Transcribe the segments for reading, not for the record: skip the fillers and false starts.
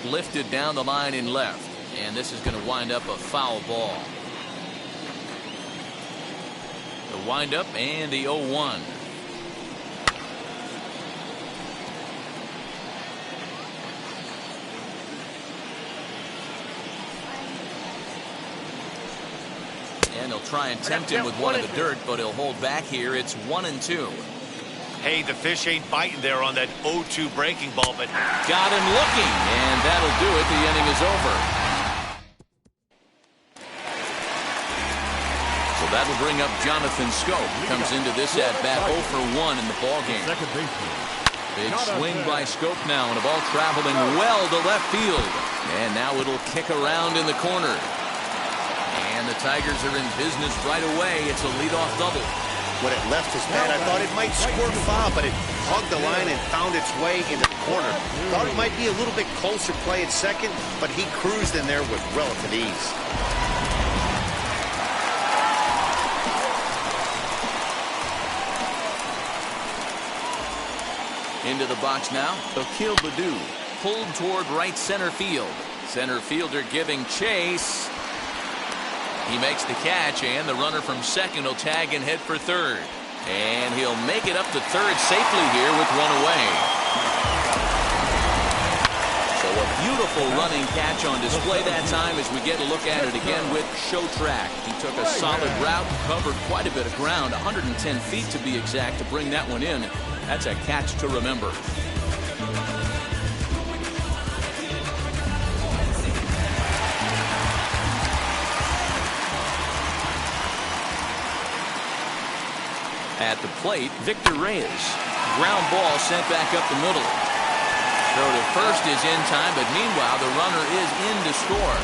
lifted down the line in left. And this is going to wind up a foul ball. The windup and the 0-1. And they'll try and tempt him with one of the dirt, but he'll hold back here. It's 1-2. Hey, the fish ain't biting there on that 0-2 breaking ball, but got him looking, and that'll do it. The inning is over. So that'll bring up Jonathan Schoop. Comes into this at bat 0 for 1 in the ballgame. Big swing by Schoop now, and a ball traveling well to left field. And now it'll kick around in the corner. And the Tigers are in business right away. It's a leadoff double. when it left his bat, I thought it might squirt foul, but it hugged the line and found its way into the corner. Thought it might be a little bit closer play at second, but he cruised in there with relative ease. Into the box now, Akil Baddoo pulled toward right center field. Center fielder giving chase. He makes the catch, and the runner from second will tag and head for third. And he'll make it up to third safely here with one away. So a beautiful running catch on display that time as we get a look at it again with Showtrack. He took a solid route, covered quite a bit of ground, 110 feet to be exact, to bring that one in. That's a catch to remember. At the plate, Victor Reyes. Ground ball sent back up the middle. Throw to first is in time, but meanwhile the runner is in to score.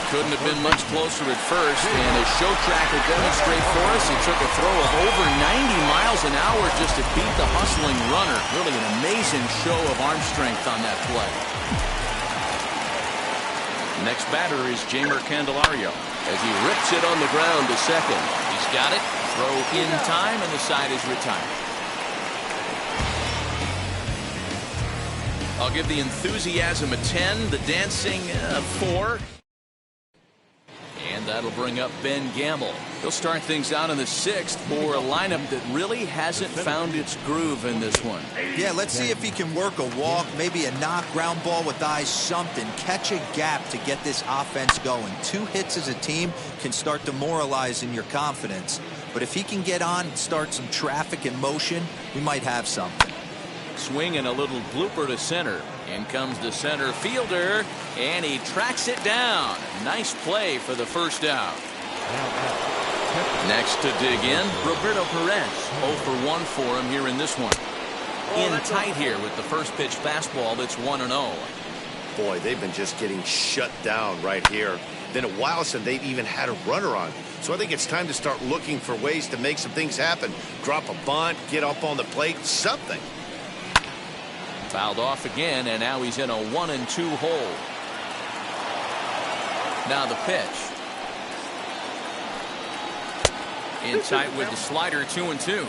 Couldn't have been much closer at first, and as Showtrack will demonstrate for us, it took a throw of over 90 miles an hour just to beat the hustling runner. Really an amazing show of arm strength on that play. Next batter is Jeimer Candelario as he rips it on the ground to second. He's got it. Throw in time, and the side is retired. I'll give the enthusiasm a 10, the dancing a 4. And that'll bring up Ben Gamble. He'll start things out in the 6th for a lineup that really hasn't found its groove in this one. Yeah, let's see if he can work a walk, maybe a knock, ground ball with eyes, something. Catch a gap to get this offense going. 2 hits as a team can start demoralizing your confidence. But if he can get on and start some traffic in motion, we might have something. Swing and a little blooper to center. In comes the center fielder, and he tracks it down. Nice play for the first out. Next to dig in, Roberto Perez. 0 for 1 for him here in this one. In tight here with the first pitch fastball that's 1-0. Boy, they've been just getting shut down right here. Been a while since they've even had a runner on. So I think it's time to start looking for ways to make some things happen. Drop a bunt, get up on the plate, something. Fouled off again, and now he's in a 1-2 hole. Now the pitch. In tight with the slider, 2-2.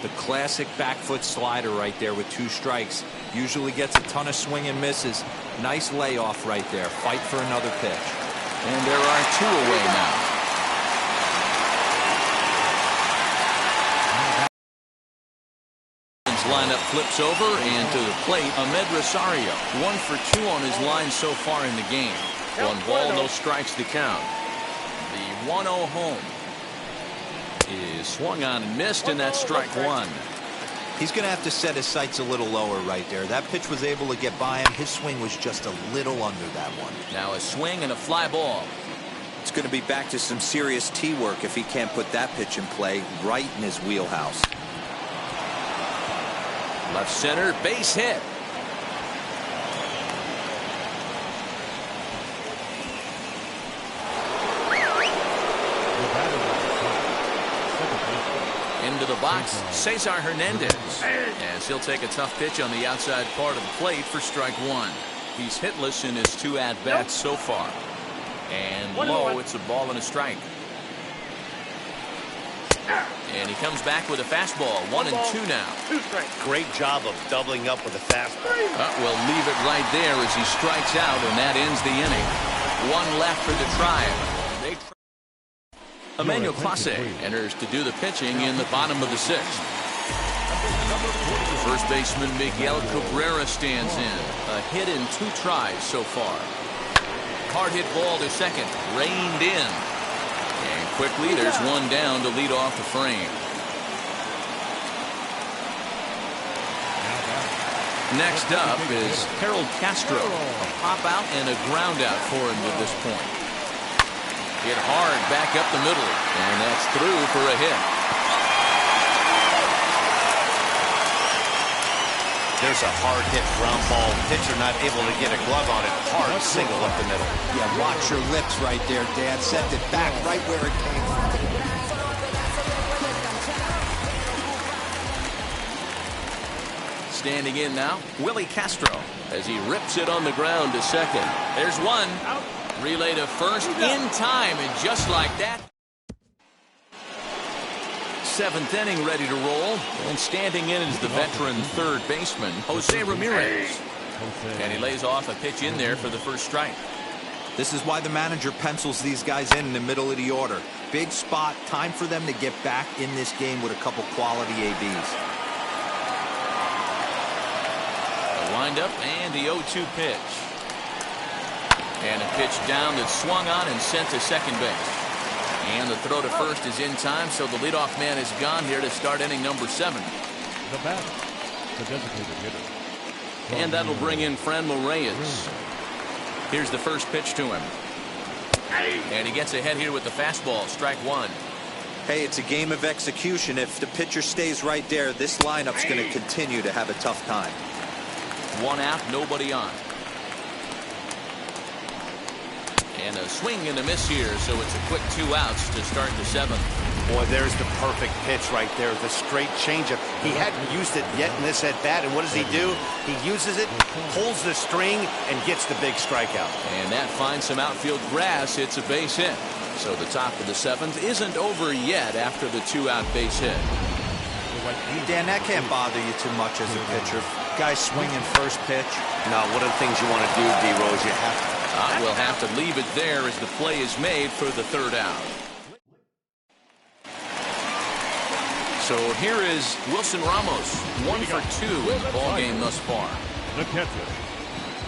The classic back foot slider right there with 2 strikes. Usually gets a ton of swing and misses. Nice layoff right there. Fight for another pitch. And there are 2 away now. Lineup flips over, and to the plate, Ahmed Rosario. 1 for 2 on his line so far in the game. 1 ball, no strikes to count. The 1-0 home is swung on and missed, and that's strike 1. He's going to have to set his sights a little lower right there. That pitch was able to get by him. His swing was just a little under that one. Now a swing and a fly ball. It's going to be back to some serious tee work if he can't put that pitch in play right in his wheelhouse. Left center, base hit. Into the box, Cesar Hernandez, as he'll take a tough pitch on the outside part of the plate for strike 1. He's hitless in his 2 at-bats so far. And low, it's a ball and a strike. And he comes back with a fastball. 1-2 now. Great job of doubling up with a fastball. We'll leave it right there as he strikes out, and that ends the inning. One left for the Tribe. Emmanuel Clase enters to do the pitching in the bottom of the sixth. First baseman Miguel Cabrera stands in. A hit in 2 tries so far. Hard hit ball to second. Reined in. And quickly there's one down to lead off the frame. Next up is Harold Castro. A pop out and a ground out for him to this point. Hit hard back up the middle. And that's through for a hit. There's a hard hit ground ball. Pitcher not able to get a glove on it. Hard single up the middle. Yeah, watch your lips right there, Dan. Sent it back right where it came from. Standing in now, Willie Castro as he rips it on the ground to second. There's one. Relay to first in time, and just like that. 7th inning ready to roll, and standing in is the veteran third baseman Jose Ramirez, and he lays off a pitch in there for the first strike. This is why the manager pencils these guys in the middle of the order. Big spot, time for them to get back in this game with a couple quality ABs. A windup and the 0-2 pitch, and a pitch down that's swung on and sent to second base. And the throw to first is in time, so the leadoff man is gone here to start inning number 7. The batter, the designated hitter. And that'll bring in Franmil Reyes. Here's the first pitch to him. And he gets ahead here with the fastball, strike 1. Hey, it's a game of execution. If the pitcher stays right there, this lineup's going to continue to have a tough time. 1 out, nobody on. And a swing and a miss here, so it's a quick 2 outs to start the 7th. Boy, there's the perfect pitch right there. The straight changeup. He hadn't used it yet in this at-bat, and what does he do? He uses it, pulls the string, and gets the big strikeout. And that finds some outfield grass. It's a base hit. So the top of the 7th isn't over yet after the 2-out base hit. Dan, that can't bother you too much as a pitcher. Guy swinging first pitch. No, one of the things you want to do, D-Rose, you have to. We'll have to leave it there as the play is made for the 3rd out. So here is Wilson Ramos, 1 for 2 in the ball game thus far. The catcher,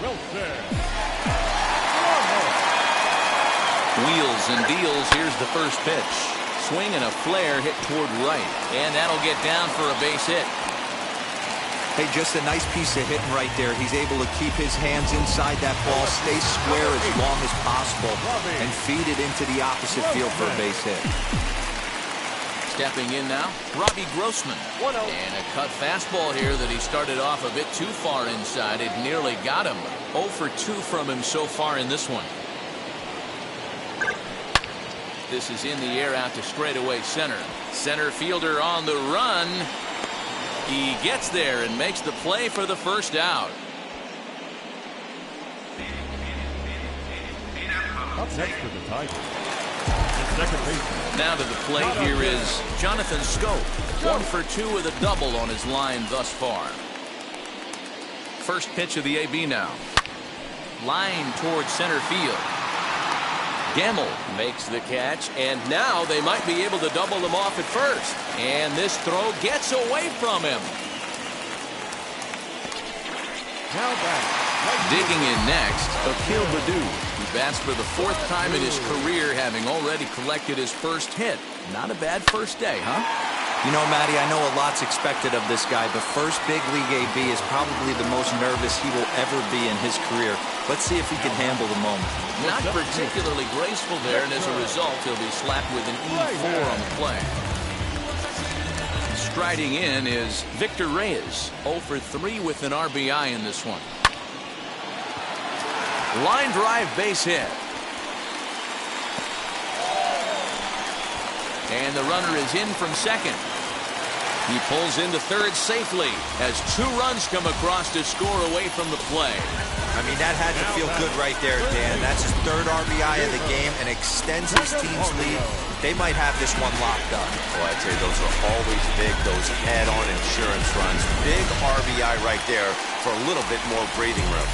Wilson. Wheels and deals. Here's the first pitch. Swing and a flare hit toward right, and that'll get down for a base hit. Hey, just a nice piece of hitting right there. He's able to keep his hands inside that ball, stay square as long as possible, and feed it into the opposite field for a base hit. Stepping in now, Robbie Grossman. And a cut fastball here that he started off a bit too far inside. It nearly got him. 0 for 2 from him so far in this one. This is in the air out to straightaway center. Center fielder on the run. He gets there and makes the play for the first out. Up next for the Tigers. The second baseman. Now to the plate here is Jonathan Schoop. 1 for 2 with a double on his line thus far. First pitch of the AB now. Line towards center field. Gamble makes the catch, and now they might be able to double them off at first. And this throw gets away from him. Now back. Digging in next, Akil Baddoo, who bats for the 4th time in his career, having already collected his first hit. Not a bad first day, huh? You know, Matty, I know a lot's expected of this guy, but first big league AB is probably the most nervous he will ever be in his career. Let's see if he can handle the moment. Not particularly graceful there, and as a result, he'll be slapped with an E4 on the play. Striding in is Victor Reyes, 0 for 3 with an RBI in this one. Line drive base hit. And the runner is in from second. He pulls into third safely as 2 runs come across to score away from the play. I mean, that had to feel good right there, Dan. That's his third RBI of the game and extends his team's lead. They might have this one locked up. Well, I'd say those are always big, those add-on insurance runs. Big RBI right there for a little bit more breathing room.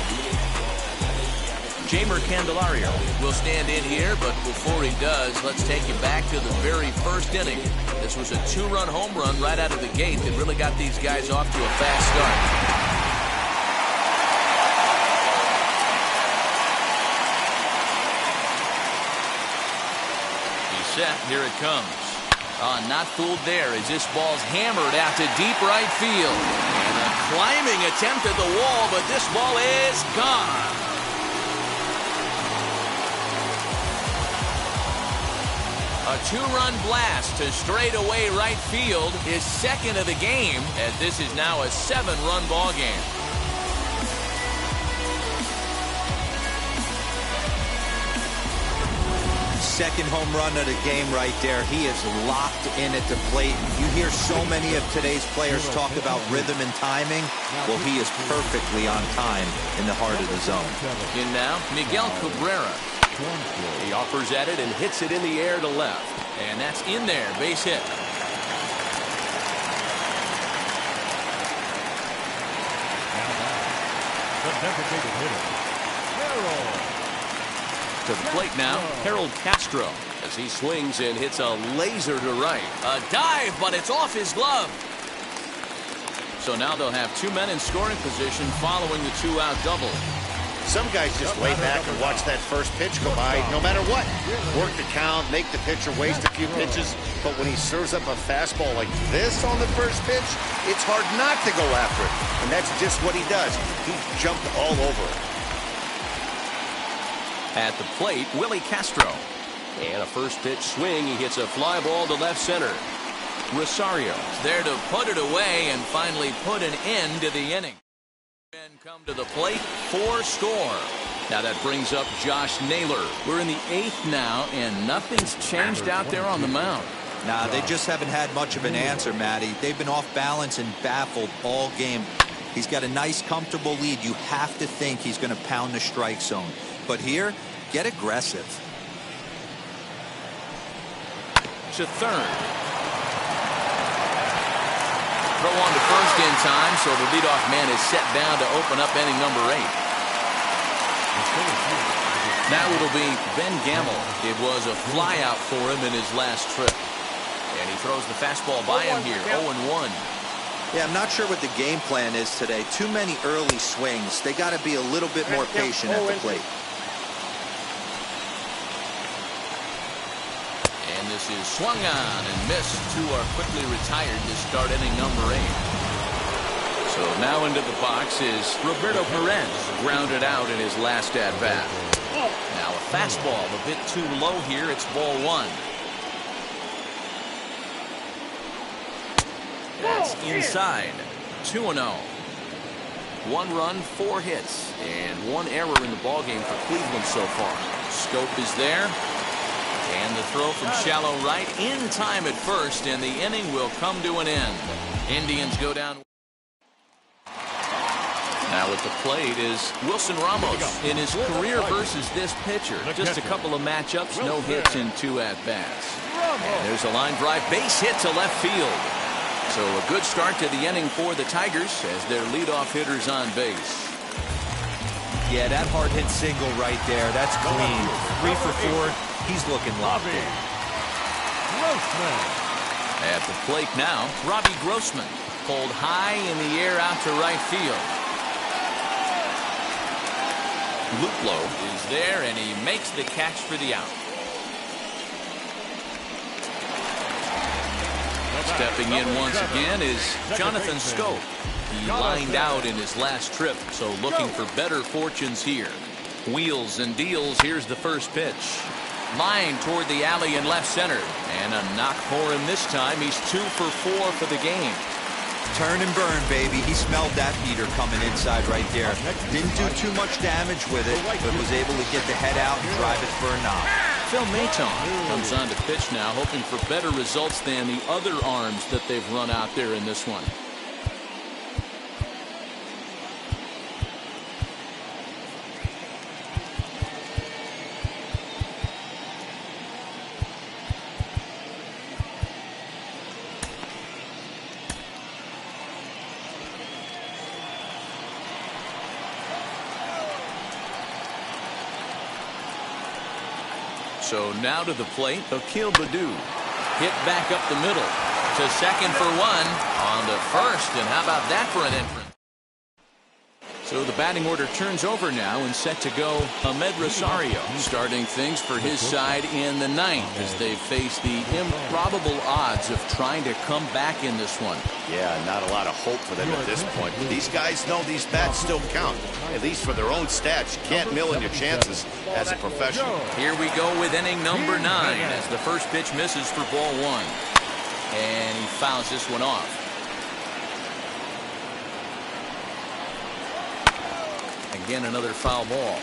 Jeimer Candelario will stand in here, but before he does, let's take you back to the very first inning. This was a 2-run home run right out of the gate that really got these guys off to a fast start. He's set. Here it comes. Not fooled there as this ball's hammered out to deep right field. And a climbing attempt at the wall, but this ball is gone. A 2-run blast to straightaway right field, his second of the game, as this is now a 7-run ball game. Second home run of the game right there. He is locked in at the plate. You hear so many of today's players talk about rhythm and timing. Well, he is perfectly on time in the heart of the zone. In now, Miguel Cabrera. He offers at it and hits it in the air to left. And that's in there, base hit. The designated hitter, Harold. To the plate now, Harold Castro, as he swings and hits a laser to right. A dive, but it's off his glove. So now they'll have 2 men in scoring position following the 2-out double. Some guys just lay back and watch that first pitch go by no matter what. Work the count, make the pitcher waste a few pitches, but when he serves up a fastball like this on the first pitch, it's hard not to go after it. And that's just what he does. He jumped all over it. At the plate, Willie Castro. And a first pitch swing, he hits a fly ball to left center. Rosario there to put it away and finally put an end to the inning. And come to the plate for score. Now that brings up Josh Naylor. We're in the 8th now, and nothing's changed out there on the mound. Nah, they just haven't had much of an answer, Matty. They've been off balance and baffled all game. He's got a nice, comfortable lead. You have to think he's going to pound the strike zone. But here, get aggressive. To third. Throw on to first in time, so the leadoff man is set down to open up inning number 8. Now it'll be Ben Gamel. It was a flyout for him in his last trip. And he throws the fastball by him here, 0-1. Yeah, I'm not sure what the game plan is today. Too many early swings. They got to be a little bit more patient at the plate. And this is swung on and missed. 2 are quickly retired to start inning number 8. So now into the box is Roberto Perez, grounded out in his last at-bat. Now a fastball a bit too low here. It's ball 1. That's inside. 2-0. 1 run, 4 hits, and 1 error in the ballgame for Cleveland so far. Scope is there. And the throw from shallow right in time at first, and the inning will come to an end. Indians go down. Now at the plate is Wilson Ramos in his career versus this pitcher. Just a couple of matchups, no hits in 2 at-bats. And there's a line drive base hit to left field. So a good start to the inning for the Tigers as their leadoff hitter's on base. Yeah, that hard hit single right there. That's clean. 3 for 4. He's looking locked in. Grossman. At the plate now, Robbie Grossman pulled high in the air out to right field. Luplow is there, and he makes the catch for the out. Stepping in once again is Jonathan Scope. He lined out in his last trip, so looking for better fortunes here. Wheels and deals. Here's the first pitch. Line toward the alley in left center. And a knock for him this time. He's 2 for 4 for the game. Turn and burn, baby. He smelled that beater coming inside right there. Didn't do too much damage with it, but was able to get the head out and drive it for a knock. Phil Maton comes on to pitch now, hoping for better results than the other arms that they've run out there in this one. So now to the plate, Akil Baddoo. Hit back up the middle to second for one. On to first, and how about that for an entrance? So the batting order turns over now and set to go Amed Rosario, starting things for his side in the ninth as they face the improbable odds of trying to come back in this one. Yeah, not a lot of hope for them at this point. But these guys know these bats still count, at least for their own stats. You can't mill in your chances as a professional. Here we go with inning number 9 as the first pitch misses for ball 1. And he fouls this one off. Again, another foul ball.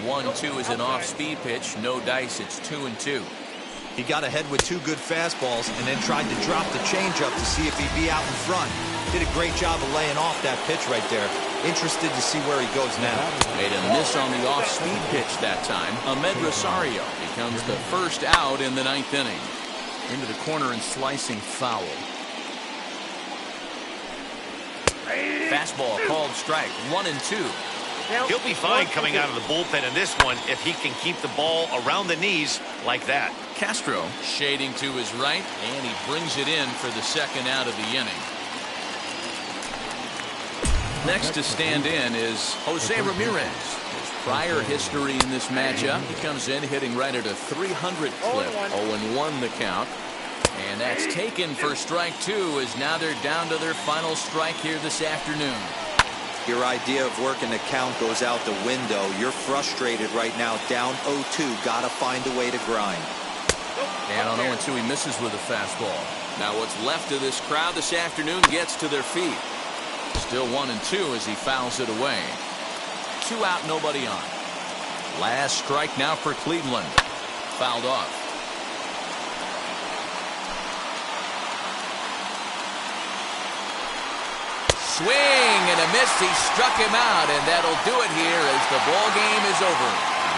1-2 is an off-speed pitch. No dice. It's 2-2. He got ahead with 2 good fastballs and then tried to drop the changeup to see if he'd be out in front. Did a great job of laying off that pitch right there. Interested to see where he goes now. Made a miss on the off-speed pitch that time. Amed Rosario becomes the first out in the 9th inning. Into the corner and slicing foul. Fastball called strike. 1-2. He'll be fine coming out of the bullpen in this one if he can keep the ball around the knees like that. Castro shading to his right, and he brings it in for the second out of the inning. Next to stand in is Jose Ramirez. His prior history in this matchup, he comes in hitting right at a 300 clip. 0-1 the count. And that's taken for strike 2 as now they're down to their final strike here this afternoon. Your idea of working the count goes out the window. You're frustrated right now, down 0-2. Got to find a way to grind. And on 0-2 he misses with a fastball. Now what's left of this crowd this afternoon gets to their feet. Still 1-2 as he fouls it away. 2 out, nobody on. Last strike now for Cleveland. Fouled off. Swing and a miss. He struck him out, and that'll do it here as the ball game is over.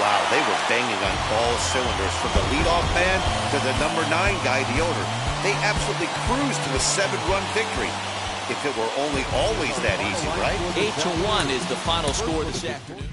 Wow, they were banging on all cylinders from the leadoff man to the number 9 guy, the owner. They absolutely cruised to a 7-run victory. If it were only always that easy, right? 8-1 is the final score this afternoon.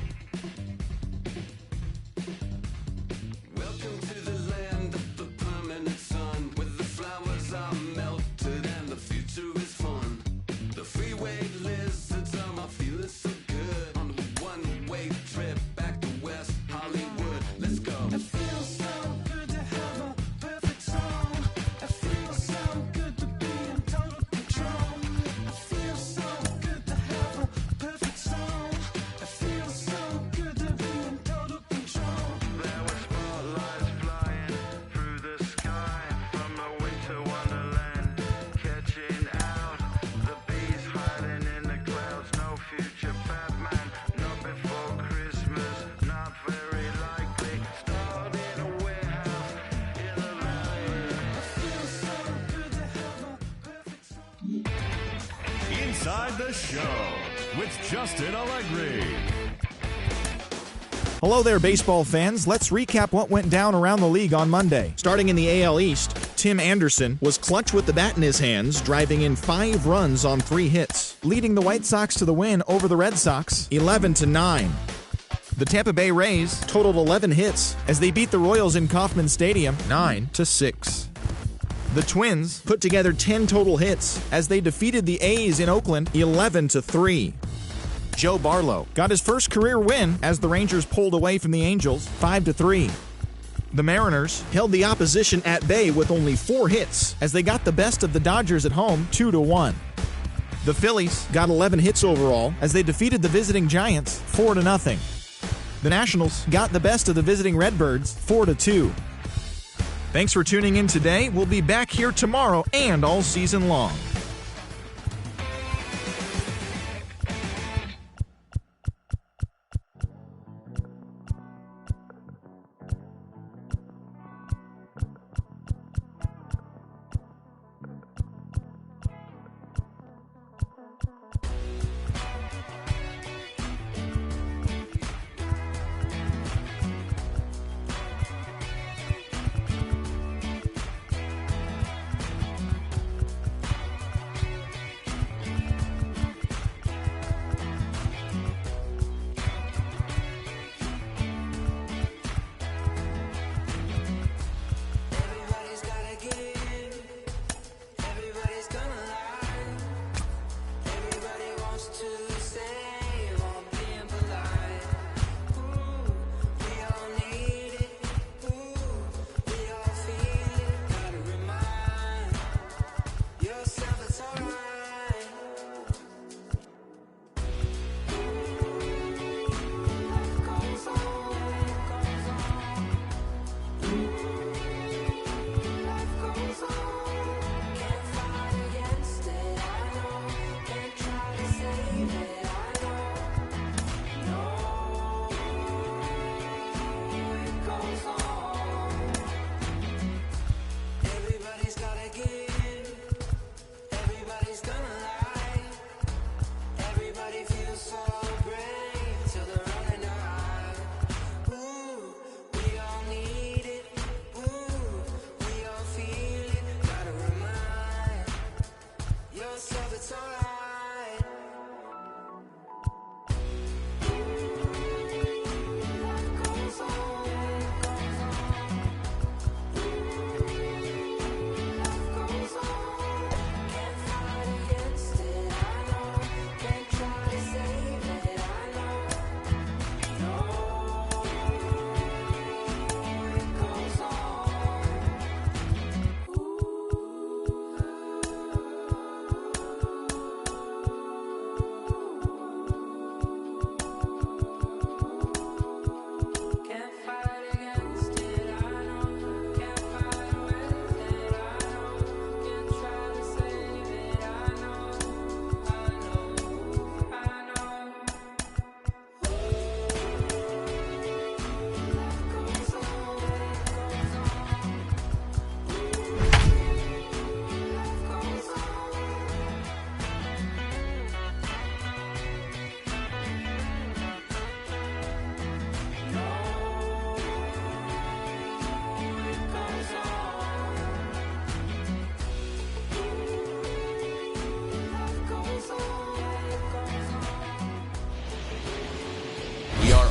Inside the Show with Justin Allegri. Hello there, baseball fans. Let's recap what went down around the league on Monday. Starting in the AL East, Tim Anderson was clutch with the bat in his hands, driving in 5 runs on 3 hits, leading the White Sox to the win over the Red Sox 11-9. The Tampa Bay Rays totaled 11 hits as they beat the Royals in Kauffman Stadium 9-6. The Twins put together 10 total hits as they defeated the A's in Oakland 11-3. Joe Barlow got his first career win as the Rangers pulled away from the Angels 5-3. The Mariners held the opposition at bay with only 4 hits as they got the best of the Dodgers at home 2-1. The Phillies got 11 hits overall as they defeated the visiting Giants 4-0. The Nationals got the best of the visiting Redbirds 4-2. Thanks for tuning in today. We'll be back here tomorrow and all season long.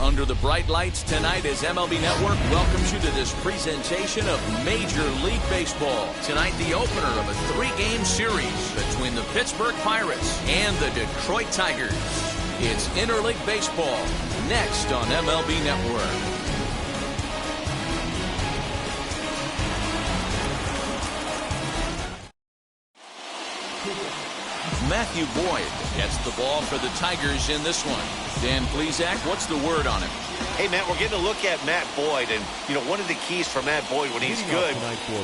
Under the bright lights tonight as MLB Network welcomes you to this presentation of Major League Baseball. Tonight, the opener of a 3-game series between the Pittsburgh Pirates and the Detroit Tigers. It's Interleague Baseball, next on MLB Network. Matthew Boyd gets the ball for the Tigers in this one. Dan Plesac, what's the word on him? Hey, Matt, we're getting a look at Matt Boyd, and, you know, one of the keys for Matt Boyd when he's good,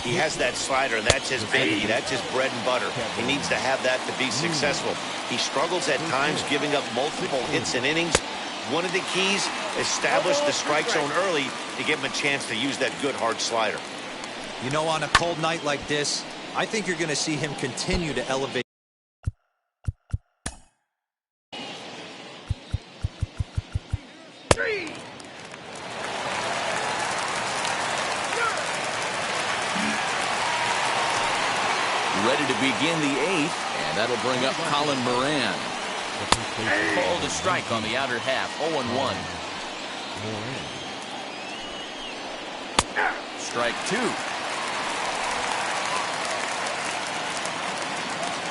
he has that slider, and that's his baby. That's his bread and butter. He needs to have that to be successful. He struggles at times giving up multiple hits and innings. One of the keys, establish the strike zone early to give him a chance to use that good, hard slider. You know, on a cold night like this, I think you're going to see him continue to elevate. Ready to begin the 8th, and that'll bring up Colin Moran. Called a strike on the outer half, 0-1. Strike 2.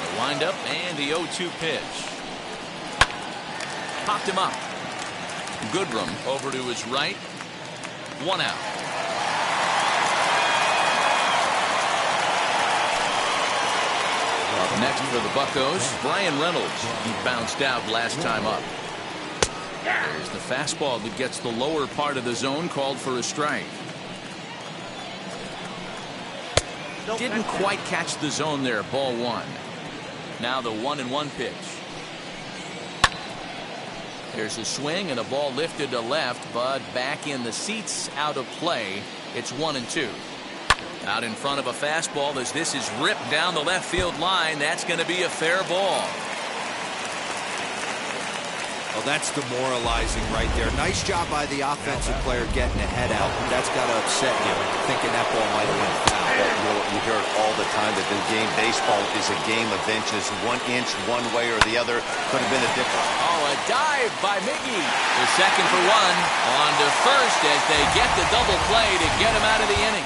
The windup and the 0-2 pitch. Popped him up. Goodrum over to his right. 1 out. Up next for the Buccos, Brian Reynolds. He bounced out last time up. There's the fastball that gets the lower part of the zone, called for a strike. Didn't quite catch the zone there, ball 1. Now the 1-1 pitch. There's a swing and a ball lifted to left, but back in the seats, out of play. It's 1-2. Out in front of a fastball as this is ripped down the left field line. That's going to be a fair ball. Well, that's demoralizing right there. Nice job by the offensive player getting the head out. That's got to upset you, thinking that ball might have went foul. You hear it all the time that the game baseball is a game of inches. 1 inch one way or the other could have been a difference. Oh, a dive by Miggy. The second for 1. On to first as they get the double play to get him out of the inning.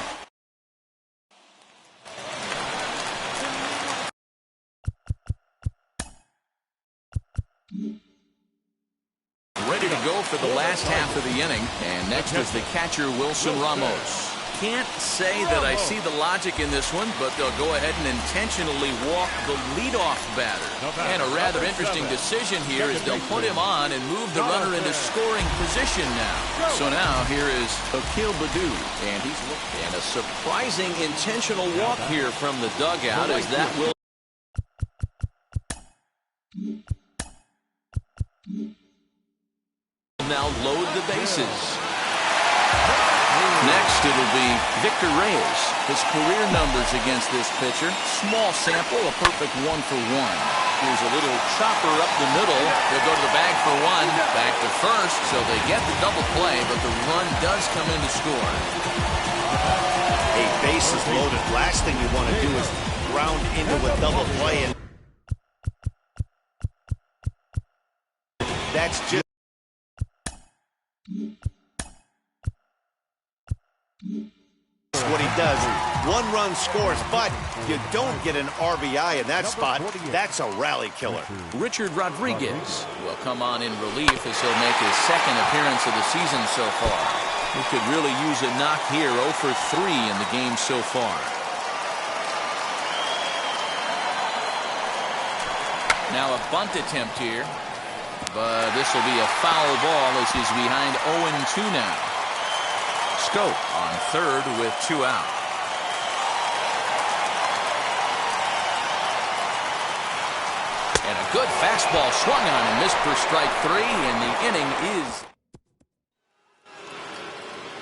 Ready to go for the last half of the inning, and next is the catcher Wilson Ramos. Can't say that I see the logic in this one, but they'll go ahead and intentionally walk the leadoff batter. And a rather interesting decision here is they'll put him on and move the runner into scoring position now. So now here is Akil Baddoo, and he's looking at a surprising intentional walk here from the dugout as that will now load the bases. Next, it'll be Victor Reyes. His career numbers against this pitcher, small sample, a perfect 1 for 1. Here's a little chopper up the middle. They'll go to the bag for 1. Back to first, so they get the double play, but the run does come in to score. A base is loaded. Last thing you want to do is ground into a double play. And that's just what he does. 1 run scores, but you don't get an RBI in that spot. That's a rally killer. Richard Rodriguez will come on in relief as he'll make his second appearance of the season so far. He could really use a knock here. 0 for 3 in the game so far. Now a bunt attempt here, but this will be a foul ball as he's behind 0-2 now. Scope on third with 2 out. And a good fastball swung on and missed for strike 3, and the inning is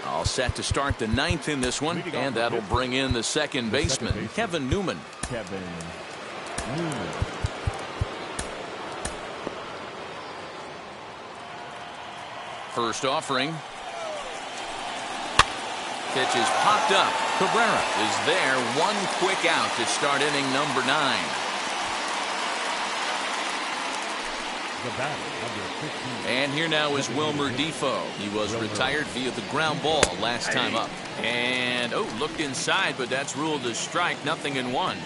all set to start the 9th in this one, and that'll bring in the second baseman, Kevin Newman. First offering. Pitch is popped up. Cabrera is there. 1 quick out to start inning number 9. And here now is Wilmer Defoe. He was retired via the ground ball last time up. And, looked inside, but that's ruled a strike. 0-1.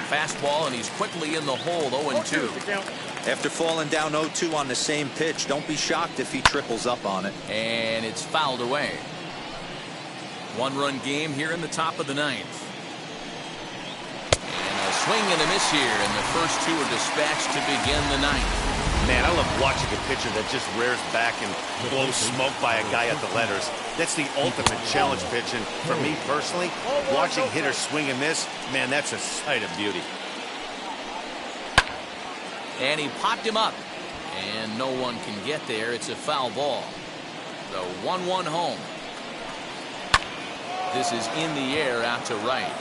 Fastball, and he's quickly in the hole. 0-2. After falling down 0-2 on the same pitch, don't be shocked if he triples up on it. And it's fouled away. 1-run game here in the top of the 9th. And a swing and a miss here, and the first 2 are dispatched to begin the 9th. Man, I love watching a pitcher that just rears back and blows smoke by a guy at the letters. That's the ultimate challenge pitch, and for me personally, watching hitters swing and miss, man, that's a sight of beauty. And he popped him up, and no one can get there. It's a foul ball. The 1-1 home. This is in the air out to right.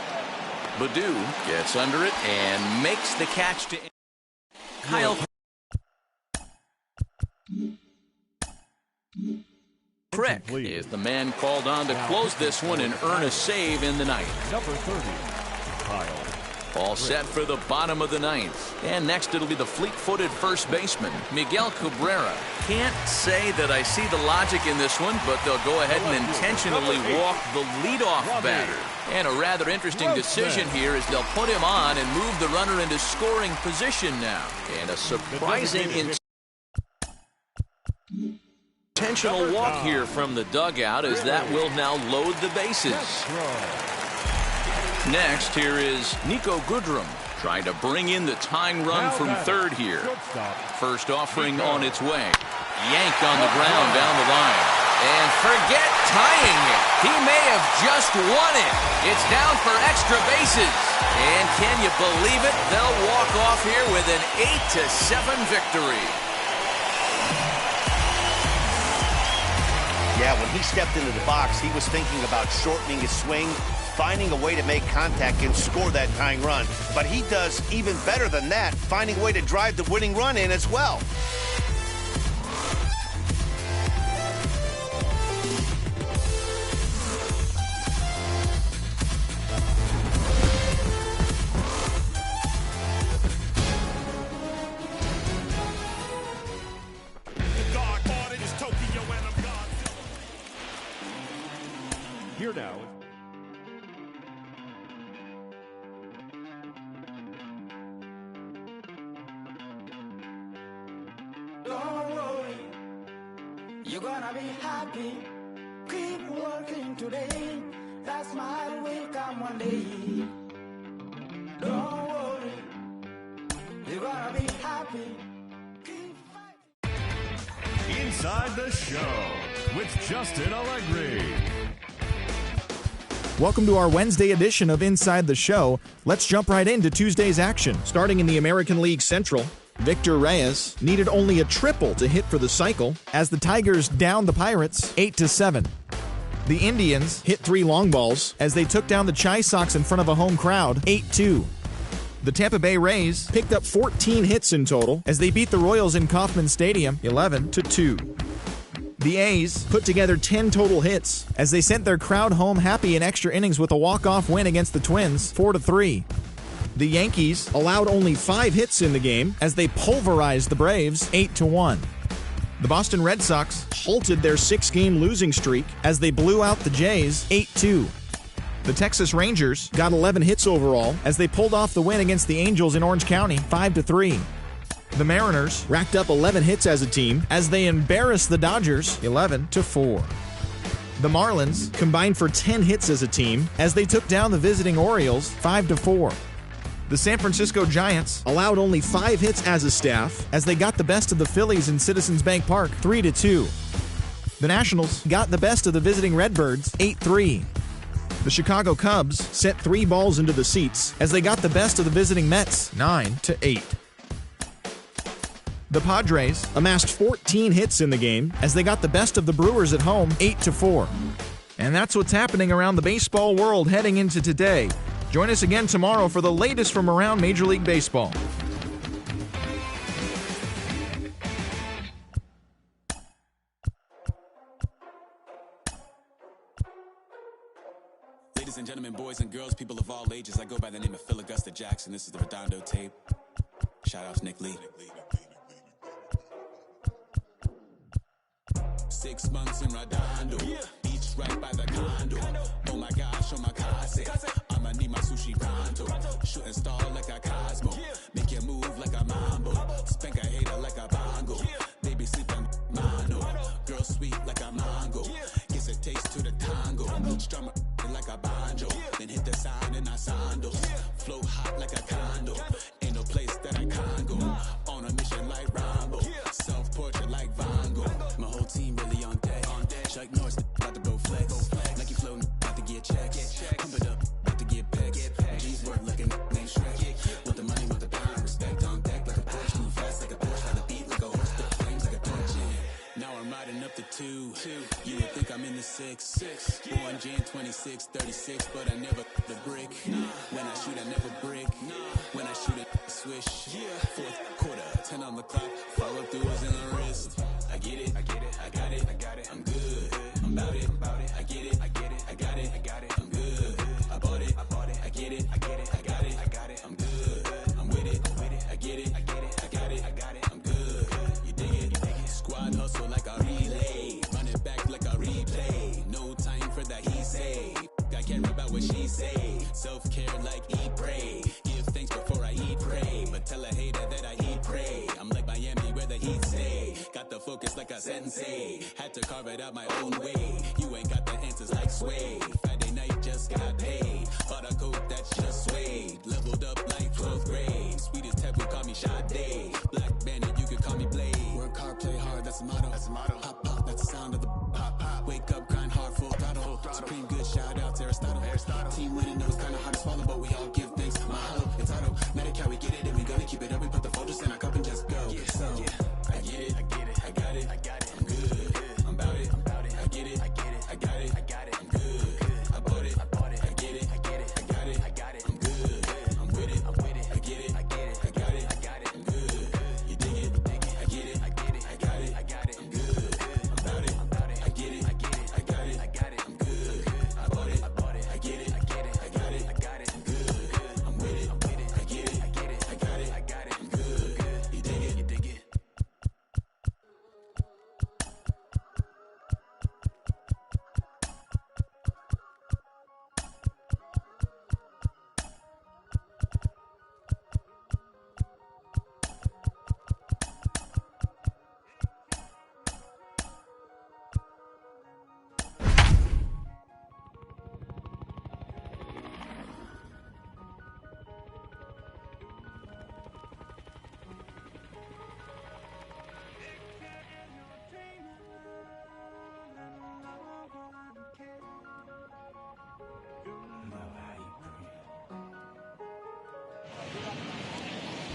Baddoo gets under it and makes the catch to Kyle Crick is the man called on to close this one and earn a save in the 9th. Number 30, Kyle. All set for the bottom of the 9th. And next it'll be the fleet-footed first baseman, Miguel Cabrera. Can't say that I see the logic in this one, but they'll go ahead and intentionally walk the leadoff batter. And a rather interesting decision here is they'll put him on and move the runner into scoring position now. And a surprising intentional walk here from the dugout, as that will now load the bases. Next, here is Nico Goodrum trying to bring in the tying run from third here. First offering on its way. Yanked on the ground down the line. And forget tying it. He may have just won it. It's down for extra bases. And can you believe it? They'll walk off here with an 8-7 victory. Yeah, when he stepped into the box, he was thinking about shortening his swing, finding a way to make contact and score that tying run. But he does even better than that, finding a way to drive the winning run in as well. Here now. Don't worry, you're gonna be happy. Keep working today. That smile will come one day. Don't worry, you're gonna be happy. Keep fighting. Inside the Show with Justin Allegri. Welcome to our Wednesday edition of Inside the Show. Let's jump right into Tuesday's action. Starting in the American League Central, Victor Reyes needed only a triple to hit for the cycle as the Tigers downed the Pirates 8-7. The Indians hit 3 long balls as they took down the Chi Sox in front of a home crowd 8-2. The Tampa Bay Rays picked up 14 hits in total as they beat the Royals in Kauffman Stadium 11-2. The A's put together 10 total hits as they sent their crowd home happy in extra innings with a walk-off win against the Twins 4-3. The Yankees allowed only 5 hits in the game as they pulverized the Braves 8-1. The Boston Red Sox halted their 6-game losing streak as they blew out the Jays 8-2. The Texas Rangers got 11 hits overall as they pulled off the win against the Angels in Orange County 5-3. The Mariners racked up 11 hits as a team as they embarrassed the Dodgers 11-4. The Marlins combined for 10 hits as a team as they took down the visiting Orioles 5-4. The San Francisco Giants allowed only 5 hits as a staff as they got the best of the Phillies in Citizens Bank Park 3-2. The Nationals got the best of the visiting Redbirds 8-3. The Chicago Cubs sent 3 balls into the seats as they got the best of the visiting Mets 9-8. The Padres amassed 14 hits in the game as they got the best of the Brewers at home 8-4. And that's what's happening around the baseball world heading into today. Join us again tomorrow for the latest from around Major League Baseball. Ladies and gentlemen, boys and girls, people of all ages, I go by the name of Phil Augusta Jackson. This is the Redondo tape. Shout out to Nick Lee. 6 months in Redondo, beach right by the condo. Oh my gosh, oh my casa, I'ma need my sushi pronto. Shooting star like a Cosmo, make you move like a mambo. Spank a hater like a bongo, baby sleeping mono. Girl sweet like a mango, gives a taste to the tango. Strum like a banjo, then hit the sign in our sandals. Flow hot like a condo, ain't no place that I can't go. On a mission like Rambo, self-portrait like Van Gogh. My whole team really on deck. Chuck Norris about to go flex. Nike floating, about to get checks. Pump it up, about to get pecs. G's worth like a name Shrek. Want the money, want the power, respect on deck like a Porsche. Move fast like a Porsche, got the beat like a horse, the flames like a torch. Now I'm riding up the 2. You would think I'm in the 6. Born Jan 26, 36, but I never the brick. When I shoot, I never brick. When I shoot, I swish. 4th quarter, 10 on the clock. Follow through is in the wrist. I get it, I get it, I got it, I got it. I'm good, I'm about it, I get it, I get it, I got it, I got it. I'm good, I bought it, I get it, I get it, I got it, I got it. I'm good, I'm with it, I get it, I get it, I got it, I got it. I'm good, you dig it, Squad hustle like a relay, run it back like a replay. No time for that he say, I care about what she say. Self-care like eat, pray, give thanks before I eat, pray. But tell a hater that I eat, pray. I'm like Miami where the heat stay. Got the focus like a sensei, had to carve it out my own way. You ain't got the answers like Sway. Friday night just got paid, bought a coat that's just suede. Leveled up like 12th grade, sweetest taboo call me Sade. Black Bandit, you could call me Blade. Work hard, play hard, that's the motto. Pop, pop, that's the sound of the pop, pop. Wake up, grind hard, full throttle. Supreme good, shout out to Aristotle. Team winning, know it's kinda hard to swallow, but we all give thanks. Mahalo, it's auto. Medic how we get it, and we gonna keep it up. We put the folders in our cup and just go. So, I get it, I get it, I got it, I got it. I'm good, I'm about it, I get it, I get it, I got it, I got it. I'm good, I bought it, I get it, I get it, I got it, I got it. I'm good, I'm with it, I get it, I get it, I got it, I got it. I'm good, you dig it, I get it, I get it, I got it, I got it. I'm good, I'm about it, I get it, I get it, I got it, I got it. I'm good, I bought it, I get it, I get it, I got it, I got it. I'm good, I'm with it, I get it, I get it, I got it, I got it. I'm good, you dig it, you dig it.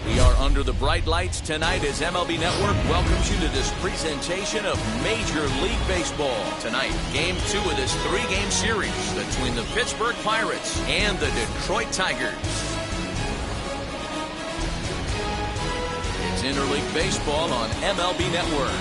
We are under the bright lights tonight as MLB Network welcomes you to this presentation of Major League Baseball. Tonight, Game 2 of this 3-game series between the Pittsburgh Pirates and the Detroit Tigers. It's Interleague Baseball on MLB Network.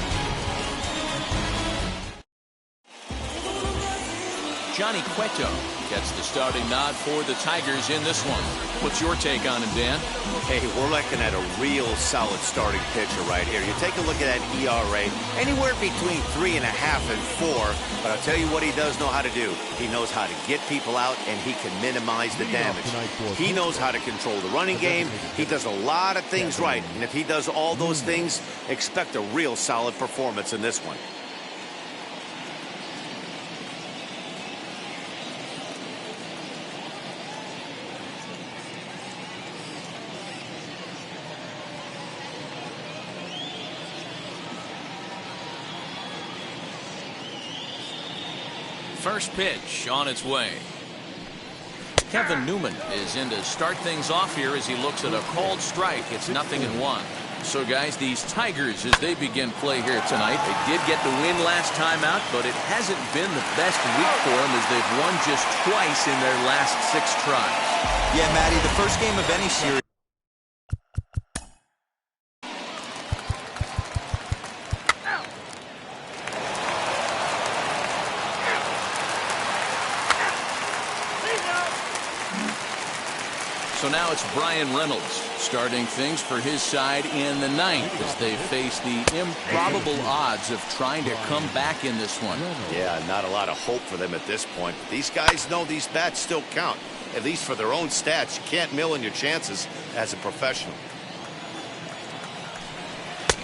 Johnny Cueto gets the starting nod for the Tigers in this one. What's your take on him, Dan? Hey, we're looking at a real solid starting pitcher right here. You take a look at that ERA, anywhere between 3.5 and 4. But I'll tell you what he does know how to do. He knows how to get people out, and he can minimize the damage. He knows how to control the running game. He does a lot of things right. And if he does all those things, expect a real solid performance in this one. First pitch on its way. Kevin Newman is in to start things off here as he looks at a called strike. It's 0-1. So, guys, these Tigers, as they begin play here tonight, they did get the win last time out, but it hasn't been the best week for them as they've won just twice in their last 6 tries. Yeah, Matty, the first game of any series. So now it's Brian Reynolds starting things for his side in the 9th as they face the improbable odds of trying to come back in this one. Yeah, not a lot of hope for them at this point. These guys know these bats still count, at least for their own stats. You can't mill in your chances as a professional.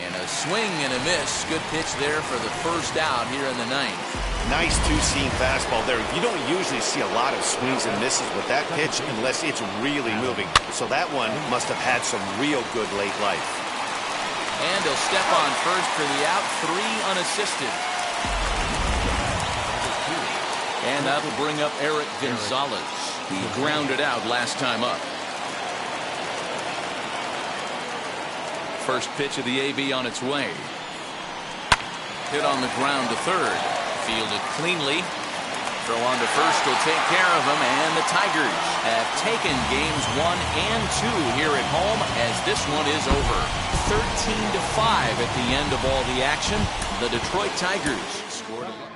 And a swing and a miss. Good pitch there for the first out here in the 9th. Nice two-seam fastball there. You don't usually see a lot of swings and misses with that pitch unless it's really moving. So that one must have had some real good late life. And he'll step on first for the out, 3 unassisted. And that'll bring up Eric Gonzalez. He grounded out last time up. First pitch of the AB on its way. Hit on the ground to third. Fielded cleanly. Throw on to first will take care of him, and the Tigers have taken games 1 and 2 here at home as this one is over. 13-5 at the end of all the action. The Detroit Tigers scored a